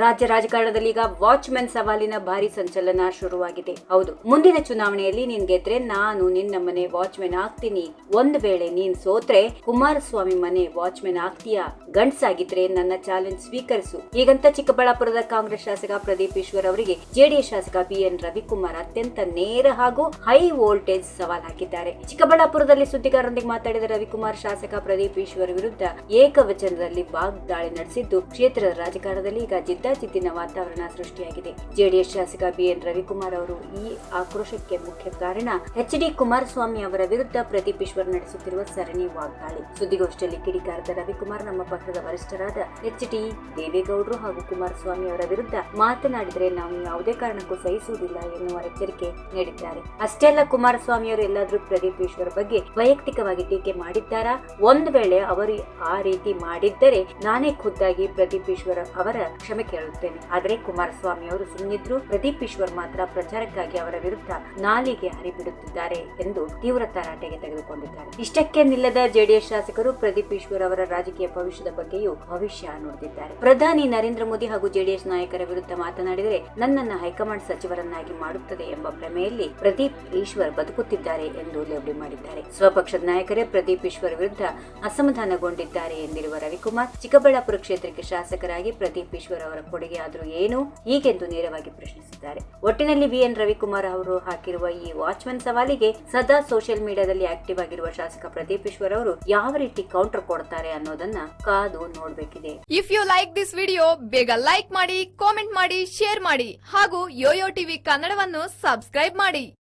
ರಾಜ್ಯ ರಾಜಕಾರಣದಲ್ಲಿ ಈಗ ವಾಚ್ಮೆನ್ ಸವಾಲಿನ ಭಾರಿ ಸಂಚಲನ ಶುರುವಾಗಿದೆ. ಹೌದು, ಮುಂದಿನ ಚುನಾವಣೆಯಲ್ಲಿ ನೀನ್ ಗೆದ್ರೆ ನಾನು ನಿನ್ನ ಮನೆ ವಾಚ್ಮೆನ್ ಆಗ್ತೀನಿ, ಒಂದ್ ವೇಳೆ ನೀನ್ ಸೋತ್ರೆ ಕುಮಾರಸ್ವಾಮಿ ಮನೆ ವಾಚ್ಮೆನ್ ಆಗ್ತೀಯಾ, ಗಂಡ್ಸಾಗಿದ್ರೆ ನನ್ನ ಚಾಲೆಂಜ್ ಸ್ವೀಕರಿಸು. ಹೀಗಂತ ಚಿಕ್ಕಬಳ್ಳಾಪುರದ ಕಾಂಗ್ರೆಸ್ ಶಾಸಕ ಪ್ರದೀಪ್ ಈಶ್ವರ್ ಅವರಿಗೆ ಜೆಡಿಎಸ್ ಶಾಸಕ BN ರವಿಕುಮಾರ್ ಅತ್ಯಂತ ನೇರ ಹಾಗೂ ಹೈ ವೋಲ್ಟೇಜ್ ಸವಾಲ್ ಹಾಕಿದ್ದಾರೆ. ಚಿಕ್ಕಬಳ್ಳಾಪುರದಲ್ಲಿ ಸುದ್ದಿಗಾರರೊಂದಿಗೆ ಮಾತಾಡಿದ ರವಿಕುಮಾರ್, ಶಾಸಕ ಪ್ರದೀಪ್ ಈಶ್ವರ್ ವಿರುದ್ಧ ಏಕವಚನದಲ್ಲಿ ವಾಗ್ದಾಳಿ ನಡೆಸಿದ್ದು ಕ್ಷೇತ್ರದ ರಾಜಕಾರಣದಲ್ಲಿ ಈಗ ಜಿದ್ದಾಜಿದ್ದಿನ ವಾತಾವರಣ ಸೃಷ್ಟಿಯಾಗಿದೆ. ಜೆಡಿಎಸ್ ಶಾಸಕ BN ರವಿಕುಮಾರ್ ಅವರು ಈ ಆಕ್ರೋಶಕ್ಕೆ ಮುಖ್ಯ ಕಾರಣ HD ಕುಮಾರಸ್ವಾಮಿ ಅವರ ವಿರುದ್ಧ ಪ್ರದೀಪ್ ಈಶ್ವರ್ ನಡೆಸುತ್ತಿರುವ ಸರಣಿ ವಾಗ್ದಾಳಿ. ಸುದ್ದಿಗೋಷ್ಠಿಯಲ್ಲಿ ಕಿಡಿಕಾರದ ರವಿಕುಮಾರ್, ನಮ್ಮ ಪಕ್ಷದ ವರಿಷ್ಠರಾದ HD ದೇವೇಗೌಡರು ಹಾಗೂ ಕುಮಾರಸ್ವಾಮಿ ಅವರ ವಿರುದ್ಧ ಮಾತನಾಡಿದರೆ ನಾವು ಯಾವುದೇ ಕಾರಣಕ್ಕೂ ಸಹಿಸುವುದಿಲ್ಲ ಎನ್ನುವ ಎಚ್ಚರಿಕೆ ನೀಡಿದ್ದಾರೆ. ಅಷ್ಟೇ ಅಲ್ಲ, ಕುಮಾರಸ್ವಾಮಿ ಅವರು ಎಲ್ಲಾದ್ರೂ ಪ್ರದೀಪ್ ಈಶ್ವರ್ ಬಗ್ಗೆ ವೈಯಕ್ತಿಕವಾಗಿ ಟೀಕೆ ಮಾಡಿದ್ದಾರಾ? ಒಂದು ವೇಳೆ ಅವರು ಆ ರೀತಿ ಮಾಡಿದ್ದರೆ ನಾನೇ ಖುದ್ದಾಗಿ ಪ್ರದೀಪ್ ಈಶ್ವರ್ ಅವರ ಕ್ಷಮೆ ಕೇಳುತ್ತೇನೆ. ಆದರೆ ಕುಮಾರಸ್ವಾಮಿ ಅವರು ಸುಮ್ಮನಿದ್ರು, ಪ್ರದೀಪ್ ಈಶ್ವರ್ ಮಾತ್ರ ಪ್ರಚಾರಕ್ಕಾಗಿ ಅವರ ವಿರುದ್ಧ ನಾಲಿಗೆ ಹರಿಬಿಡುತ್ತಿದ್ದಾರೆ ಎಂದು ತೀವ್ರ ತರಾಟೆಗೆ ತೆಗೆದುಕೊಂಡಿದ್ದಾರೆ. ಇಷ್ಟಕ್ಕೆ ನಿಲ್ಲದ ಜೆಡಿಎಸ್ ಶಾಸಕರು ಪ್ರದೀಪ್ ಈಶ್ವರ್ ಅವರ ರಾಜಕೀಯ ಭವಿಷ್ಯದ ಬಗ್ಗೆಯೂ ಭವಿಷ್ಯ ನುಡಿದಿದ್ದಾರೆ. ಪ್ರಧಾನಿ ನರೇಂದ್ರ ಮೋದಿ ಹಾಗೂ ಜೆಡಿಎಸ್ ನಾಯಕರ ವಿರುದ್ಧ ಮಾತನಾಡಿದರೆ ನನ್ನನ್ನು ಹೈಕಮಾಂಡ್ ಸಚಿವರನ್ನಾಗಿ ಮಾಡುತ್ತದೆ ಎಂಬ ಭ್ರಮೆಯಲ್ಲಿ ಪ್ರದೀಪ್ ಈಶ್ವರ್ ಬದುಕುತ್ತಿದ್ದಾರೆ ಎಂದು ಲೇವಡಿ ಮಾಡಿದ್ದಾರೆ. ಸ್ವಪಕ್ಷದ ನಾಯಕರೇ ಪ್ರದೀಪ್ ಈಶ್ವರ್ ವಿರುದ್ಧ ಅಸಮಾಧಾನಗೊಂಡಿದ್ದಾರೆ ಎಂದಿರುವ ರವಿಕುಮಾರ್, ಚಿಕ್ಕಬಳ್ಳಾಪುರ ಕ್ಷೇತ್ರಕ್ಕೆ ಶಾಸಕರಾಗಿ ಪ್ರದೀಪ್ ಈಶ್ವರ್ ಅವರ ಕೊಡುಗೆ ಆದರೂ ಏನು ಹೀಗೆಂದು ನೇರವಾಗಿ ಪ್ರಶ್ನಿಸಿದ್ದಾರೆ. ಒಟ್ಟಿನಲ್ಲಿ BN ರವಿಕುಮಾರ್ ಅವರು ಹಾಕಿರುವ ಈ ವಾಚ್ಮನ್ ಸವಾಲಿಗೆ ಸದಾ ಸೋಷಿಯಲ್ ಮೀಡಿಯಾದಲ್ಲಿ ಆಕ್ಟಿವ್ ಆಗಿರುವ ಶಾಸಕ ಪ್ರದೀಪ್ ಈಶ್ವರ್ ಅವರು ಯಾವ ರೀತಿ ಕೌಂಟರ್ ಕೊಡ್ತಾರೆ ಅನ್ನೋದನ್ನ ಕಾದು ನೋಡಬೇಕಿದೆ. If you like this video, ಬೇಗ ಲೈಕ್ ಮಾಡಿ, ಕಾಮೆಂಟ್ ಮಾಡಿ, ಶೇರ್ ಮಾಡಿ ಹಾಗೂ ಯೋಯೋ ಟಿವಿ ಕನ್ನಡವನ್ನು ಸಬ್ಸ್ಕ್ರೈಬ್ ಮಾಡಿ.